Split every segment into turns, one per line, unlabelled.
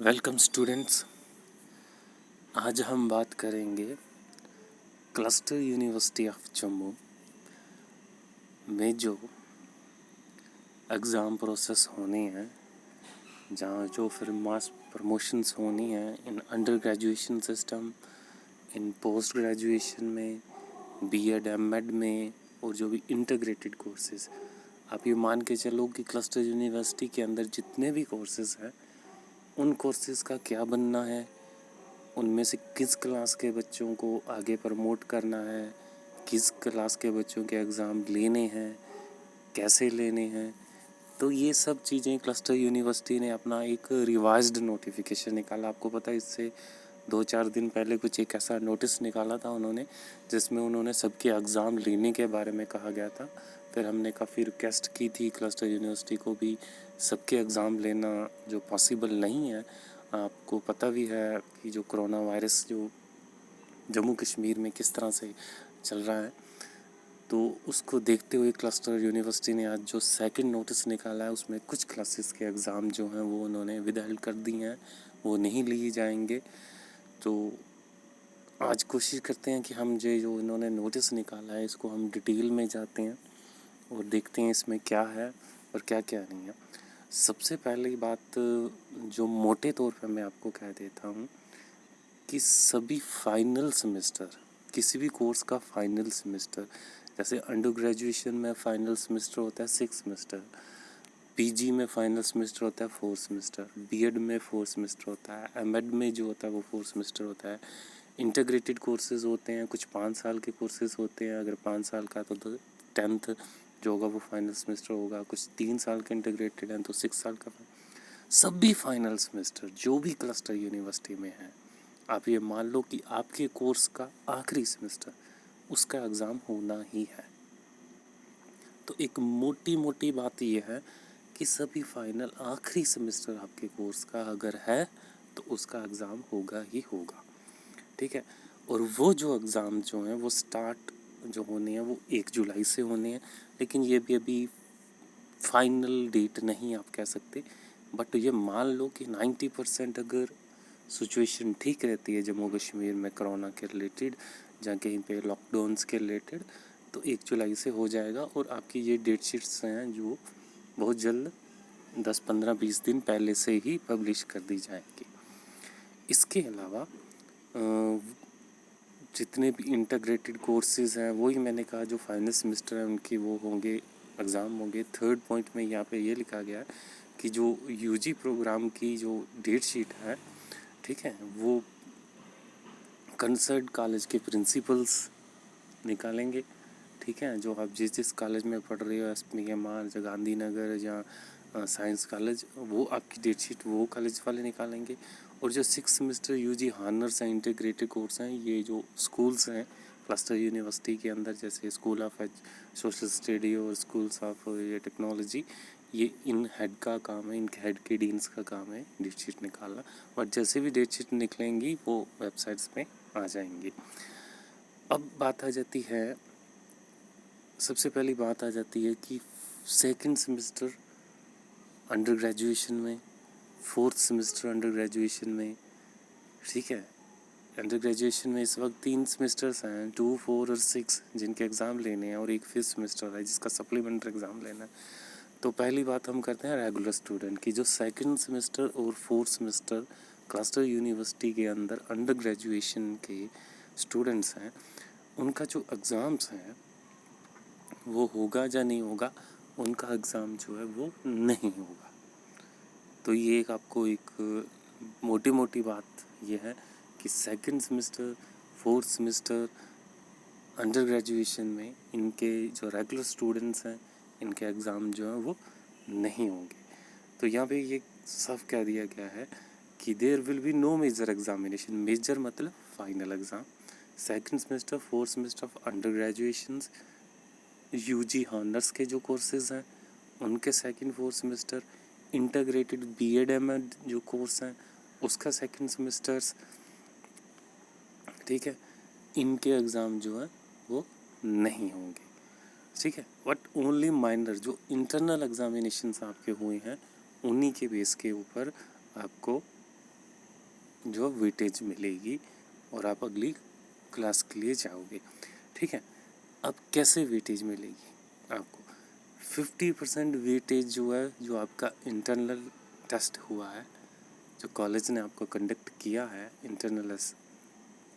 Welcome students. आज हम बात करेंगे क्लस्टर यूनिवर्सिटी ऑफ जम्मू में जो एग्ज़ाम प्रोसेस होनी है, जहाँ जो फिर मास प्रमोशंस होनी है in under graduation system, in post graduation में, बीएड एमएड में, और जो भी इंटीग्रेटेड कोर्सेज। आप ये मान के चलो कि क्लस्टर यूनिवर्सिटी के अंदर जितने भी कोर्सेज हैं उन कोर्सेज का क्या बनना है, उनमें से किस क्लास के बच्चों को आगे प्रमोट करना है, किस क्लास के बच्चों के एग्ज़ाम लेने हैं, कैसे लेने हैं। तो ये सब चीज़ें क्लस्टर यूनिवर्सिटी ने अपना एक रिवाइज्ड नोटिफिकेशन निकाला। आपको पता है इससे 2-4 दिन पहले कुछ एक ऐसा नोटिस निकाला था उन्होंने, जिसमें उन्होंने सबके एग्ज़ाम लेने के बारे में कहा गया था। फिर हमने काफ़ी रिक्वेस्ट की थी क्लस्टर यूनिवर्सिटी को भी सबके एग्ज़ाम लेना जो पॉसिबल नहीं है। आपको पता भी है कि जो कोरोना वायरस जो जम्मू कश्मीर में किस तरह से चल रहा है, तो उसको देखते हुए क्लस्टर यूनिवर्सिटी ने आज जो सेकंड नोटिस निकाला है उसमें कुछ क्लासेस के एग्ज़ाम जो हैं वो उन्होंने विदहेल्ड कर दी हैं, वो नहीं लिए जाएंगे। तो आज कोशिश करते हैं कि हम जो इन्होंने नोटिस निकाला है इसको हम डिटेल में जाते हैं और देखते हैं इसमें क्या है और क्या क्या नहीं है। सबसे पहली बात जो मोटे तौर पे मैं आपको कह देता हूँ कि सभी फाइनल सेमेस्टर, किसी भी कोर्स का फाइनल सेमेस्टर, जैसे अंडर ग्रेजुएशन में फाइनल सेमेस्टर होता है 6 सेमेस्टर, पीजी में फाइनल सेमेस्टर होता है 4 सेमेस्टर, बीएड में 4 सेमेस्टर होता है, एमएड में जो होता है वो 4 सेमेस्टर होता है। इंटीग्रेटेड कोर्सेज होते हैं, कुछ 5 साल के कोर्सेज होते हैं। अगर 5 साल का तो 10th जो होगा वो फाइनल सेमेस्टर होगा। कुछ 3 साल के इंटीग्रेटेड हैं तो 6 साल का। सभी फाइनल सेमेस्टर जो भी क्लस्टर यूनिवर्सिटी में है, आप ये मान लो कि आपके कोर्स का आखिरी सेमेस्टर उसका एग्ज़ाम होना ही है। तो एक मोटी मोटी बात ये है कि सभी फाइनल आखिरी सेमेस्टर आपके कोर्स का अगर है तो उसका एग्ज़ाम होगा ही होगा, ठीक है। और वो जो एग्ज़ाम जो हैं वो स्टार्ट जो होने हैं वो 1 जुलाई से होने हैं, लेकिन ये भी अभी फाइनल डेट नहीं आप कह सकते। बट ये मान लो कि 90% अगर सिचुएशन ठीक रहती है जम्मू कश्मीर में कोरोना के रिलेटेड, जहाँ कहीं पे लॉकडाउन्स के रिलेटेड, तो 1 जुलाई से हो जाएगा। और आपकी ये डेट शीट्स हैं जो बहुत जल्द 10-15-20 दिन पहले से ही पब्लिश कर दी जाएंगी। इसके अलावा जितने भी इंटीग्रेटेड कोर्सेज़ हैं वही मैंने कहा जो फाइनल सेमेस्टर है उनकी वो होंगे, एग्ज़ाम होंगे। थर्ड पॉइंट में यहाँ पे ये लिखा गया है कि जो यूजी प्रोग्राम की जो डेट शीट है, ठीक है, वो कंसर्न कॉलेज के प्रिंसिपल्स निकालेंगे, ठीक है। जो आप जिस जिस कॉलेज में पढ़ रहे हो, SPMR या गांधीनगर या साइंस कॉलेज, वो आपकी डेट शीट वो कॉलेज वाले निकालेंगे। और जो 6 सेमेस्टर यूजी हॉनर्स हैं, इंटीग्रेटेड कोर्स हैं, ये जो स्कूल्स हैं क्लस्टर यूनिवर्सिटी के अंदर, जैसे स्कूल ऑफ सोशल स्टडी और स्कूल्स ऑफ ये टेक्नोलॉजी, ये इन हेड का काम है, इनके हेड के डीन्स का काम है डेट शीट निकालना। और जैसे भी डेट शीट निकलेंगी वो वेबसाइट्स में आ जाएंगी। अब बात आ जाती है, सबसे पहली बात आ जाती है कि सेकंड सेमेस्टर अंडर ग्रेजुएशन में, फोर्थ सेमेस्टर अंडर ग्रेजुएशन में, ठीक है। अंडर ग्रेजुएशन में इस वक्त 3 सेमेस्टर्स हैं, 2, 4 और 6, जिनके एग्ज़ाम लेने हैं, और एक 5th सेमेस्टर है जिसका सप्लीमेंट्री एग्ज़ाम लेना है। तो पहली बात हम करते हैं रेगुलर स्टूडेंट की। जो सेकंड सेमेस्टर और 4th सेमेस्टर क्लस्टर यूनिवर्सिटी के अंदर अंडर ग्रेजुएशन के स्टूडेंट्स हैं, उनका जो एग्ज़ाम्स हैं वो होगा या नहीं होगा, उनका एग्ज़ाम जो है वो नहीं होगा। तो ये एक आपको एक मोटी मोटी बात ये है कि second semester, fourth semester under graduation में इनके जो रेगुलर स्टूडेंट्स हैं इनके एग्ज़ाम जो हैं वो नहीं होंगे। तो यहाँ पे ये साफ कह दिया गया है कि there will be no major examination. Major मतलब final exam. Second semester, fourth semester of under graduations, UG honours के जो कोर्सेज हैं उनके second fourth semester, integrated BEd MEd जो कोर्स हैं उसका सेकंड सेमेस्टर्स, ठीक है, इनके एग्ज़ाम जो है वो नहीं होंगे, ठीक है। बट ओनली माइनर जो इंटरनल एग्जामिनेशंस आपके हुए हैं उन्हीं के बेस के ऊपर आपको जो वेटेज मिलेगी और आप अगली क्लास के लिए जाओगे। ठीक है, अब कैसे वेटेज मिलेगी आपको? 50% वेटेज जो है, जो आपका इंटरनल टेस्ट हुआ है, जो कॉलेज ने आपको कंडक्ट किया है इंटरनल,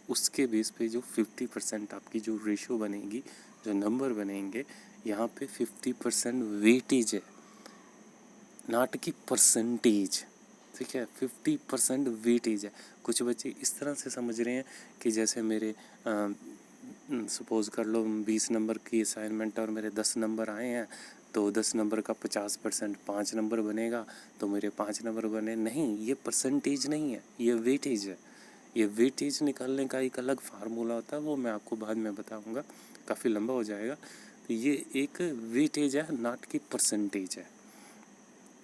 उसके बेस पे जो 50% आपकी जो रेशो बनेगी, जो नंबर बनेंगे, यहाँ पे 50% वेटेज है, नॉट की परसेंटेज। ठीक है, 50% वेटेज है। कुछ बच्चे इस तरह से समझ रहे हैं कि जैसे मेरे सपोज़ कर लो 20 नंबर की असाइनमेंट और मेरे 10 नंबर आए हैं, तो 10 नंबर का 50% 5 नंबर बनेगा, तो मेरे 5 नंबर बने। नहीं, ये परसेंटेज नहीं है, ये वेटेज है। ये वेटेज निकालने का एक अलग फार्मूला होता है, वो मैं आपको बाद में बताऊंगा, काफ़ी लंबा हो जाएगा। तो ये एक वेटेज है, नॉट की परसेंटेज है।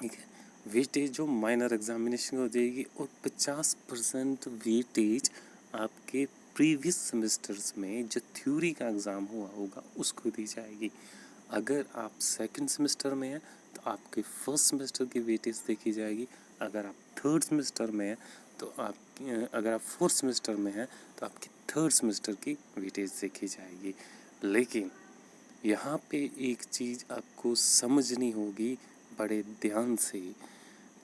ठीक है, वेटेज जो माइनर एग्जामिनेशन को देगी, और 50% वेटेज आपके प्रीवियस सेमेस्टर्स में जो थ्योरी का एग्ज़ाम हुआ होगा उसको दी जाएगी। अगर आप सेकंड सेमेस्टर में हैं तो आपके फर्स्ट सेमेस्टर की वेटेज देखी जाएगी। अगर आप थर्ड सेमेस्टर में हैं तो अगर आप फोर्थ सेमेस्टर में हैं तो आपकी थर्ड सेमेस्टर की वेटेज देखी जाएगी। लेकिन यहाँ पे एक चीज़ आपको समझनी होगी बड़े ध्यान से,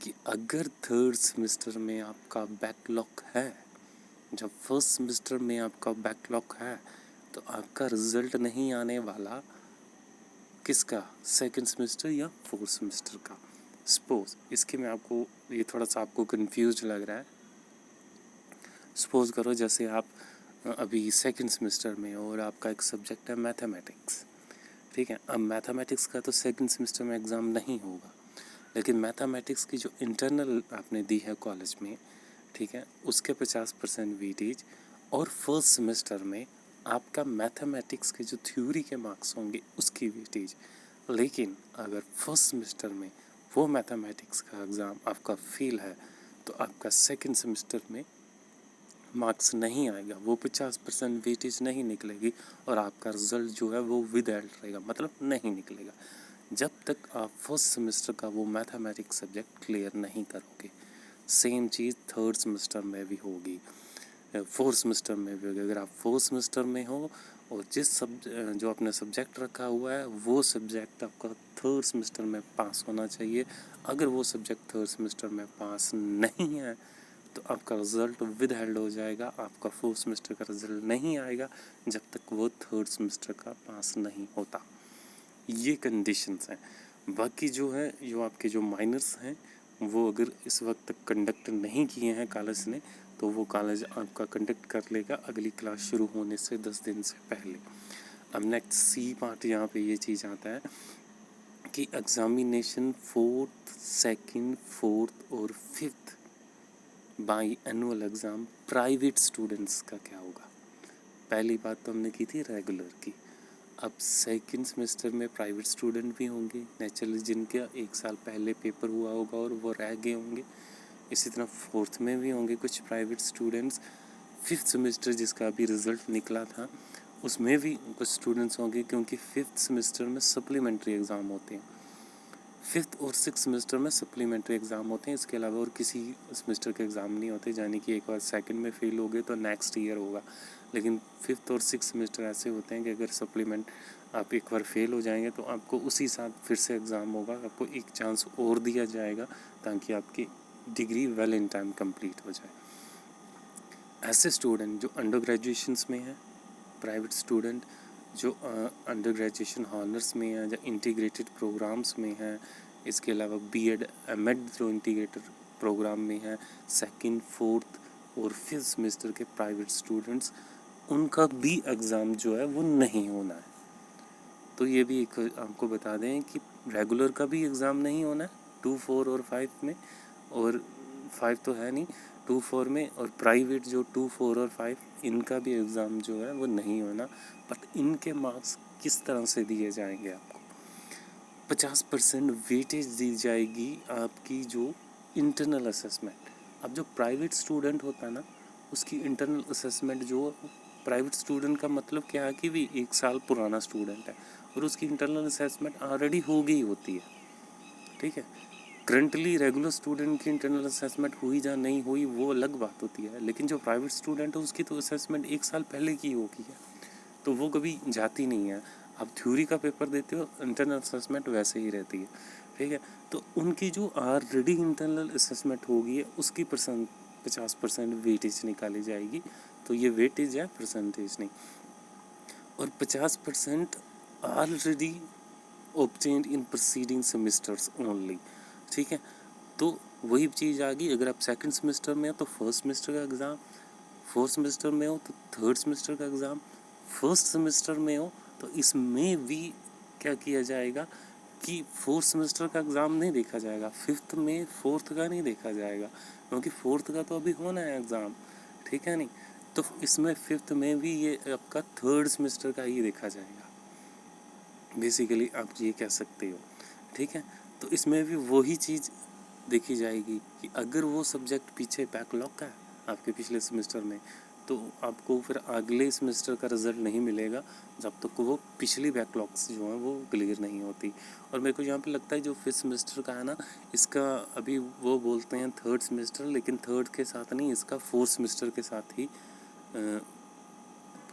कि अगर थर्ड सेमेस्टर में आपका बैकलॉग है, जब फर्स्ट सेमेस्टर में आपका बैकलॉग है, तो आपका रिजल्ट नहीं आने वाला किसका, सेकंड सेमेस्टर या फोर्थ सेमेस्टर का। सपोज इसके मैं आपको, ये थोड़ा सा आपको कंफ्यूज लग रहा है। सपोज करो जैसे आप अभी सेकंड सेमेस्टर में हो और आपका एक सब्जेक्ट है मैथमेटिक्स। ठीक है, अब मैथमेटिक्स का तो सेकंड सेमेस्टर में एग्ज़ाम नहीं होगा, लेकिन मैथमेटिक्स की जो इंटरनल आपने दी है कॉलेज में, ठीक है, उसके 50% वेटेज, और फर्स्ट सेमेस्टर में आपका मैथमेटिक्स के जो थ्योरी के मार्क्स होंगे उसकी वेटेज। लेकिन अगर फर्स्ट सेमेस्टर में वो मैथमेटिक्स का एग्ज़ाम आपका फेल है, तो आपका सेकंड सेमेस्टर में मार्क्स नहीं आएगा, वो 50% वेटेज नहीं निकलेगी, और आपका रिज़ल्ट जो है वो विद एल्ट रहेगा, मतलब नहीं निकलेगा, जब तक आप फर्स्ट सेमेस्टर का वो मैथमेटिक्स सब्जेक्ट क्लियर नहीं करोगे। सेम चीज़ थर्ड सेमेस्टर में भी होगी, फोर्थ सेमेस्टर में भी होगी। अगर आप फोर्थ सेमेस्टर में हो और जो आपने सब्जेक्ट रखा हुआ है वो सब्जेक्ट आपका थर्ड सेमेस्टर में पास होना चाहिए। अगर वो सब्जेक्ट थर्ड सेमेस्टर में पास नहीं है तो आपका रिज़ल्ट विद हेल्ड हो जाएगा, आपका फोर्थ सेमेस्टर का रिज़ल्ट नहीं आएगा जब तक वो थर्ड सेमेस्टर का पास नहीं होता। ये कंडीशंस हैं। बाकी जो है, जो आपके जो माइनर्स हैं, वो अगर इस वक्त तक कंडक्ट नहीं किए हैं कॉलेज ने, तो वो कॉलेज आपका कंडक्ट कर लेगा अगली क्लास शुरू होने से 10 दिन से पहले। अब नेक्स्ट सी पार्ट यहाँ पे ये चीज़ आता है कि एग्ज़ामिनेशन फोर्थ, सेकंड, फोर्थ और fifth by annual exam private students का क्या होगा। पहली बात तो हमने की थी रेगुलर की। अब सेकंड सेमेस्टर में प्राइवेट स्टूडेंट भी होंगे नेचुरली, जिनका एक साल पहले पेपर हुआ होगा और वो रह गए होंगे। इसी तरह फोर्थ में भी होंगे कुछ प्राइवेट स्टूडेंट्स। फिफ्थ सेमेस्टर जिसका अभी रिज़ल्ट निकला था उसमें भी कुछ स्टूडेंट्स होंगे, क्योंकि फिफ्थ सेमेस्टर में सप्लीमेंट्री एग्ज़ाम होते हैं। फिफ्थ और सिक्स सेमेस्टर में सप्लीमेंट्री एग्ज़ाम होते हैं, इसके अलावा और किसी सेमेस्टर के एग्ज़ाम नहीं होते। यानी कि एक बार सेकंड में फेल हो गए तो नेक्स्ट ईयर होगा, लेकिन फिफ्थ और सिक्स सेमेस्टर ऐसे होते हैं कि अगर सप्लीमेंट आप एक बार फेल हो जाएंगे तो आपको उसी साल फिर से एग्ज़ाम होगा, आपको एक चांस और दिया जाएगा ताकि आपकी degree well in time complete हो जाए। ऐसे स्टूडेंट जो अंडर ग्रेजुएशंस में हैं, प्राइवेट स्टूडेंट जो अंडर ग्रेजुएशन हॉनर्स में हैं, या इंटीग्रेटेड प्रोग्राम्स में हैं, इसके अलावा बीएड एमएड जो इंटीग्रेटेड प्रोग्राम में हैं, सेकंड, फोर्थ और फिफ्थ सेमेस्टर के प्राइवेट स्टूडेंट्स, उनका भी एग्ज़ाम जो है वो नहीं होना है। तो ये भी एक आपको बता दें कि रेगुलर का भी एग्ज़ाम नहीं होना है 2, 4 और 5 में, और 5 तो है नहीं, 2, 4 में, और प्राइवेट जो 2, 4 और 5 इनका भी एग्ज़ाम जो है वो नहीं होना। बट इनके मार्क्स किस तरह से दिए जाएंगे आपको, 50% वेटेज दी जाएगी आपकी जो इंटरनल असेसमेंट। अब जो प्राइवेट स्टूडेंट होता है ना, उसकी इंटरनल असेसमेंट जो, प्राइवेट स्टूडेंट का मतलब क्या है कि भी 1 साल पुराना स्टूडेंट है और उसकी इंटरनल असेसमेंट ऑलरेडी हो गई होती है। ठीक है, करंटली रेगुलर स्टूडेंट की इंटरनल असेसमेंट हुई या नहीं हुई वो अलग बात होती है, लेकिन जो प्राइवेट स्टूडेंट है उसकी तो असेसमेंट 1 साल पहले की होगी है, तो वो कभी जाती नहीं है। आप थ्योरी का पेपर देते हो, इंटरनल असेसमेंट वैसे ही रहती है, ठीक है। तो उनकी जो ऑलरेडी इंटरनल असेसमेंट होगी है उसकी 50% वेटेज निकाली जाएगी। तो ये वेटेज है, परसेंटेज नहीं। और 50% ऑलरेडी ऑब्टेन्ड इन प्रीसीडिंग सेमेस्टर्स ओनली, ठीक है। तो वही चीज़ आ गई, अगर आप सेकंड सेमेस्टर में हो तो फर्स्ट सेमेस्टर का एग्ज़ाम, फोर्थ सेमेस्टर में हो तो थर्ड सेमेस्टर का एग्ज़ाम, फर्स्ट सेमेस्टर में हो तो इसमें भी क्या किया जाएगा कि फोर्थ सेमेस्टर का एग्ज़ाम नहीं देखा जाएगा, फिफ्थ में फोर्थ का नहीं देखा जाएगा, क्योंकि फोर्थ का तो अभी होना है एग्ज़ाम, ठीक है नहीं। तो इसमें फिफ्थ में भी ये आपका थर्ड सेमेस्टर का ही देखा जाएगा, बेसिकली आप ये कह सकते हो, ठीक है। तो इसमें भी वही चीज़ देखी जाएगी कि अगर वो सब्जेक्ट पीछे बैकलॉग का है आपके पिछले सेमेस्टर में, तो आपको फिर अगले सेमेस्टर का रिज़ल्ट नहीं मिलेगा जब तक वो पिछली बैकलॉग्स जो हैं वो क्लियर नहीं होती। और मेरे को यहाँ पे लगता है जो फिफ्थ सेमेस्टर का है ना, इसका अभी वो बोलते हैं थर्ड सेमेस्टर, लेकिन थर्ड के साथ नहीं, इसका फोर्थ सेमेस्टर के साथ ही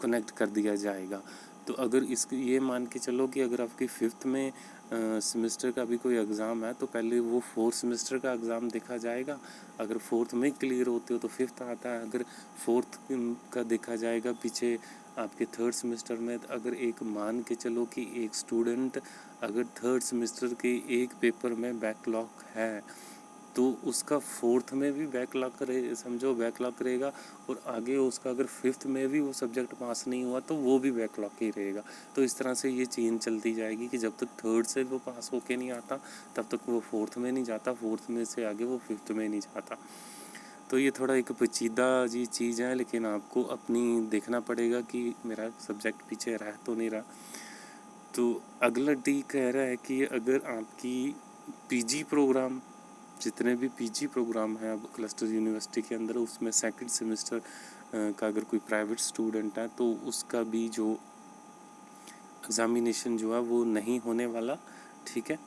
कनेक्ट कर दिया जाएगा। तो अगर इसकी ये मान के चलो कि अगर आपकी फिफ्थ में सेमेस्टर का भी कोई एग्ज़ाम है तो पहले वो फोर्थ सेमेस्टर का एग्ज़ाम देखा जाएगा, अगर फोर्थ में क्लियर होते हो तो फिफ्थ आता है, अगर फोर्थ का देखा जाएगा पीछे आपके थर्ड सेमेस्टर में। तो अगर एक मान के चलो कि एक स्टूडेंट अगर थर्ड सेमेस्टर के एक पेपर में बैकलॉग है तो उसका फोर्थ में भी बैकलॉग करे, समझो बैकलॉग रहेगा, और आगे उसका अगर फिफ्थ में भी वो सब्जेक्ट पास नहीं हुआ तो वो भी बैकलॉग ही रहेगा। तो इस तरह से ये चेन चलती जाएगी कि जब तक थर्ड से वो पास होके नहीं आता तब तक वो फोर्थ में नहीं जाता, फोर्थ में से आगे वो फिफ्थ में नहीं जाता। तो ये थोड़ा एक पेचीदा जी चीज़ है, लेकिन आपको अपनी देखना पड़ेगा कि मेरा सब्जेक्ट पीछे रह तो नहीं रहा। तो अगला डी कह रहा है कि अगर आपकी पीजी प्रोग्राम, जितने भी पीजी प्रोग्राम हैं अब क्लस्टर यूनिवर्सिटी के अंदर, उसमें सेकंड सेमेस्टर का अगर कोई प्राइवेट स्टूडेंट है तो उसका भी जो एग्ज़ामिनेशन जो है वो नहीं होने वाला, ठीक है।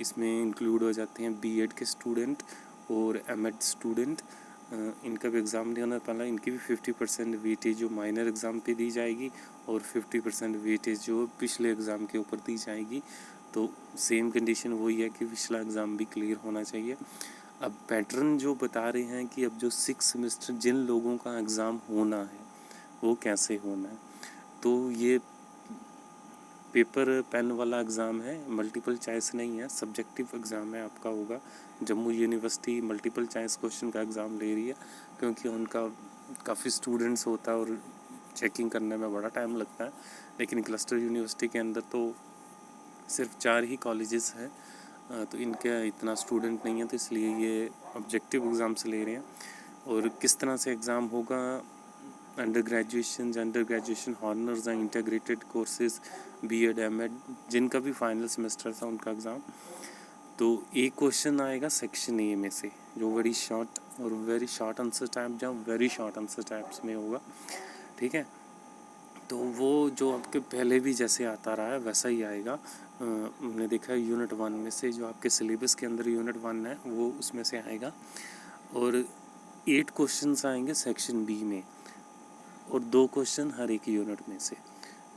इसमें इंक्लूड हो जाते हैं बीएड के स्टूडेंट और एमएड स्टूडेंट, इनका भी एग्ज़ाम नहीं होने वाला। इनकी भी 50% वेटेज जो माइनर एग्ज़ाम पे दी जाएगी और 50% वेटेज जो पिछले एग्ज़ाम के ऊपर दी जाएगी। तो सेम कंडीशन वही है कि पिछला एग्ज़ाम भी क्लियर होना चाहिए। अब पैटर्न जो बता रहे हैं कि अब जो 6 सेमेस्टर जिन लोगों का एग्ज़ाम होना है वो कैसे होना है, तो ये पेपर पेन वाला एग्ज़ाम है, मल्टीपल चॉइस नहीं है, सब्जेक्टिव एग्ज़ाम है आपका होगा। Jammu university multiple choice question का एग्ज़ाम ले रही है क्योंकि उनका काफ़ी स्टूडेंट्स होता है और चेकिंग करने में बड़ा टाइम लगता है। लेकिन क्लस्टर यूनिवर्सिटी के अंदर तो सिर्फ 4 ही कॉलेजेस हैं, तो इनका इतना स्टूडेंट नहीं है, तो इसलिए ये ऑब्जेक्टिव एग्ज़ाम से ले रहे हैं। और किस तरह से एग्ज़ाम होगा, under graduation honours and integrated courses, BEd MEd, जिनका भी फाइनल सेमेस्टर था उनका एग्ज़ाम। तो एक क्वेश्चन आएगा सेक्शन ए में से जो वेरी शॉर्ट और वेरी शॉर्ट आंसर टाइप या वेरी शॉर्ट आंसर टाइप्स में होगा, ठीक है। तो वो जो आपके पहले भी जैसे आता रहा है वैसा ही आएगा। हमने देखा है यूनिट 1 में से जो आपके सिलेबस के अंदर यूनिट 1 है वो उसमें से आएगा, और 8 क्वेश्चंस आएंगे सेक्शन बी में और 2 क्वेश्चन हर एक यूनिट में से,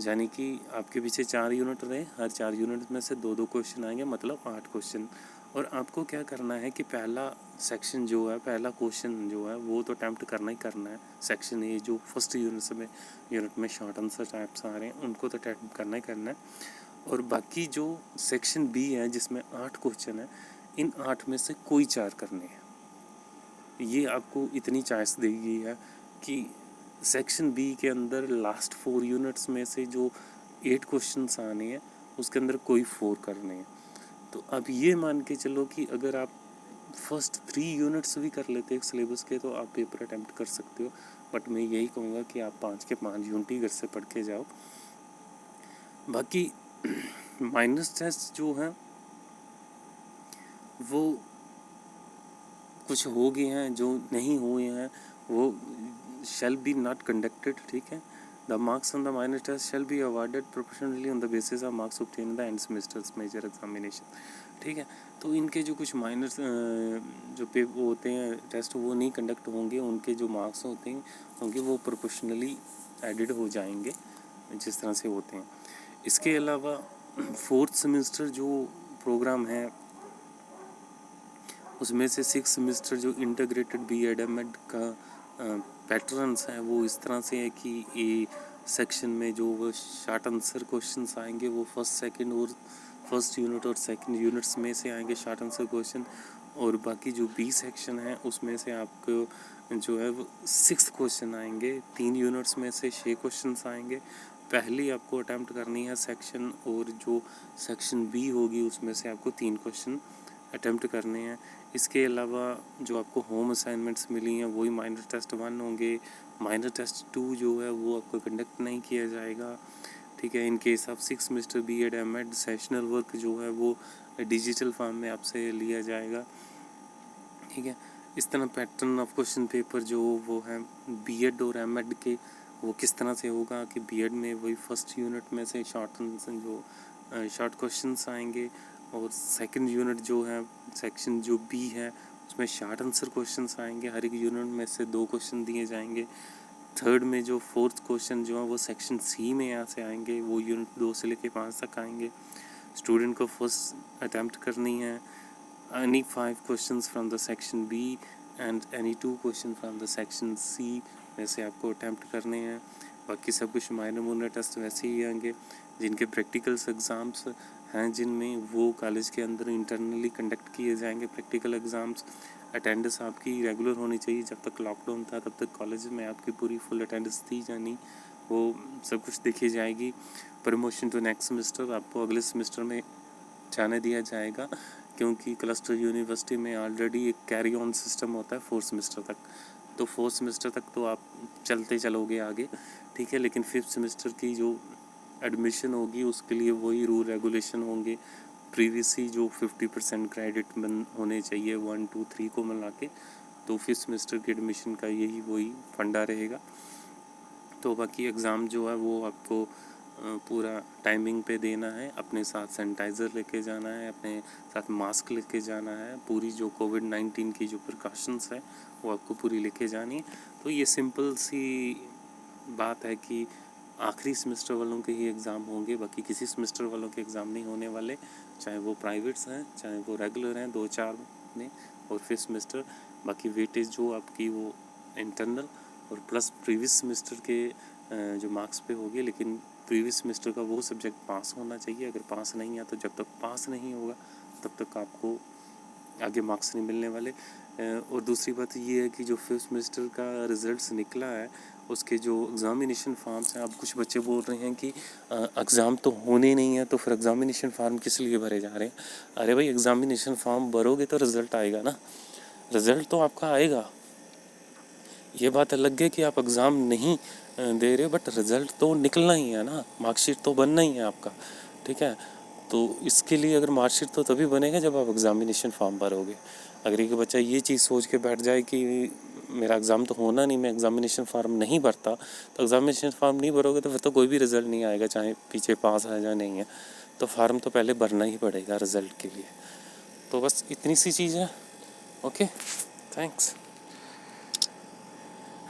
यानी कि आपके पीछे 4 यूनिट रहे, हर 4 यूनिट में से 2-2 क्वेश्चन आएंगे, मतलब 8 क्वेश्चन। और आपको क्या करना है कि पहला सेक्शन जो है, पहला क्वेश्चन जो है वो तो अटैम्प्ट करना ही करना है। सेक्शन ए जो फर्स्ट यूनिट में शॉर्ट आंसर टाइप्स आ रहे हैं उनको तो अटैम्प्ट करना ही करना है। और बाकी जो सेक्शन बी है जिसमें 8 क्वेश्चन है, इन 8 में से कोई 4 करने हैं। ये आपको इतनी चॉइस दी गई है कि सेक्शन बी के अंदर लास्ट 4 यूनिट्स में से जो 8 क्वेश्चंस आने हैं उसके अंदर कोई 4 करने हैं। तो अब ये मान के चलो कि अगर आप फर्स्ट 3 यूनिट्स भी कर लेते हैं सिलेबस के तो आप पेपर अटैम्प्ट कर सकते हो, बट मैं यही कहूँगा कि आप 5 के 5 यूनिट ही घर से पढ़ के जाओ। बाकी माइनस टेस्ट जो हैं वो कुछ हो गए हैं, जो नहीं हुए हैं वो shall be not conducted, ठीक है। The marks on the minor test shall be awarded proportionally on the basis of marks obtained in the end semester's major examination, ठीक है। तो इनके जो कुछ माइनर जो पे वो होते हैं टेस्ट, वो नहीं कंडक्ट होंगे, उनके जो मार्क्स होंगे वो प्रोपोर्शनली एडिड हो जाएंगे जिस तरह से होते हैं। इसके अलावा फोर्थ सेमेस्टर जो प्रोग्राम है उसमें से सिक्स सेमेस्टर जो इंटीग्रेटेड बीएड एमएड का पैटर्न्स हैं वो इस तरह से है कि ए सेक्शन में जो वो शार्ट आंसर क्वेश्चंस आएंगे वो फर्स्ट यूनिट और सेकंड यूनिट्स में से आएंगे शार्ट आंसर क्वेश्चन, और बाकी जो बी सेक्शन है उसमें से आपको जो है वो 6 क्वेश्चन आएंगे, 3 यूनिट्स में से 6 क्वेश्चन आएंगे। पहली आपको अटैम्प्ट करनी है सेक्शन, और जो सेक्शन बी होगी उसमें से आपको 3 क्वेश्चन अटैम्प्ट करने हैं। इसके अलावा जो आपको होम असाइनमेंट्स मिली हैं वही माइनर टेस्ट 1 होंगे, माइनर टेस्ट 2 जो है वो आपको कंडक्ट नहीं किया जाएगा। ठीक है। In case of 6 semester BEd MEd sessional work जो है वो डिजिटल फॉर्म में आपसे लिया जाएगा। ठीक है। इस तरह पैटर्न ऑफ क्वेश्चन पेपर जो वो है बीएड और एमएड के, वो किस तरह से होगा कि बीएड में वही फर्स्ट यूनिट में से शॉर्ट क्वेश्चंस आएंगे, और सेकंड यूनिट जो है सेक्शन जो बी है उसमें शार्ट आंसर क्वेश्चंस आएंगे, हर एक यूनिट में से 2 क्वेश्चन दिए जाएंगे। थर्ड में जो फोर्थ क्वेश्चन जो है वो सेक्शन सी में यहाँ से आएंगे, वो यूनिट 2 से लेकर 5 तक आएंगे। स्टूडेंट को फर्स्ट अटैम्प्ट करनी है any 5 questions from the section B and any 2 question from the section C में से आपको अटैम्प्ट करने हैं। बाकी सब कुछ माइनर मोनर टेस्ट वैसे ही आएंगे। जिनके प्रैक्टिकल्स एग्ज़ाम्स हैं जिनमें, वो कॉलेज के अंदर इंटरनली कंडक्ट किए जाएंगे प्रैक्टिकल एग्ज़ाम्स। अटेंडेंस आपकी रेगुलर होनी चाहिए। जब तक लॉकडाउन था तब तक कॉलेज में आपकी पूरी फुल अटेंडेंस दी जानी, वो सब कुछ देखी जाएगी। प्रमोशन टू नेक्स्ट सेमेस्टर आपको अगले सेमेस्टर में जाने दिया जाएगा, क्योंकि क्लस्टर यूनिवर्सिटी में ऑलरेडी एक कैरी ऑन सिस्टम होता है 4th सेमेस्टर तक। तो 4th सेमेस्टर तक तो आप चलते चलोगे आगे, ठीक है। लेकिन 5th सेमेस्टर की जो एडमिशन होगी उसके लिए वही रूल रेगुलेशन होंगे। प्रीवियसली जो 50% क्रेडिट होने चाहिए 1 2 3 को मिला के, तो 5th सेमेस्टर की एडमिशन का यही वही फंडा रहेगा। तो बाकी एग्ज़ाम जो है वो आपको पूरा टाइमिंग पे देना है। अपने साथ सैनिटाइज़र लेके जाना है, अपने साथ मास्क लेके जाना है। पूरी जो कोविड-19 की जो प्रिकॉशंस है वो आपको पूरी लेके जानी है। तो ये सिंपल सी बात है कि आखिरी सेमेस्टर वालों के ही एग्ज़ाम होंगे, बाकी किसी सेमेस्टर वालों के एग्ज़ाम नहीं होने वाले, चाहे वो प्राइवेट्स हैं चाहे वो रेगुलर हैं 2-4 में, और 5th सेमेस्टर। बाकी वेटेज जो आपकी वो इंटरनल और प्लस प्रीवियस सेमेस्टर के जो मार्क्स पे होगी। लेकिन प्रीवियस सेमेस्टर का वो सब्जेक्ट पास होना चाहिए। अगर पास नहीं है तो जब तक पास नहीं होगा तब तक आपको आगे मार्क्स नहीं मिलने वाले। और दूसरी बात ये है कि जो 5th सेमेस्टर का रिज़ल्ट्स निकला है उसके जो एग्ज़ामिनेशन फॉर्म्स हैं, अब कुछ बच्चे बोल रहे हैं कि एग्ज़ाम तो होने नहीं है तो फिर एग्ज़ामिनेशन फॉर्म किस लिए भरे जा रहे हैं। अरे भाई, एग्ज़ामिनेशन फॉर्म भरोगे तो रिज़ल्ट आएगा ना, रिज़ल्ट तो आपका आएगा। ये बात अलग है कि आप एग्ज़ाम नहीं दे रहे हो, बट रिज़ल्ट तो निकलना ही है ना, मार्कशीट तो बनना ही है आपका, ठीक है। तो इसके लिए अगर मार्कशीट तो तभी बनेगा जब आप एग्ज़ामिनेशन फॉर्म भरोगे। अगर एक बच्चा ये चीज़ सोच के बैठ जाए कि मेरा एग्ज़ाम तो होना नहीं, मैं एग्ज़ामिनेशन फॉर्म नहीं भरता, तो एग्ज़ामिनेशन फॉर्म नहीं भरोगे तो फिर तो कोई भी रिज़ल्ट नहीं आएगा, चाहे पीछे पास है या नहीं है। तो फॉर्म तो पहले भरना ही पड़ेगा रिज़ल्ट के लिए। तो बस इतनी सी चीज़ है। Okay, thanks.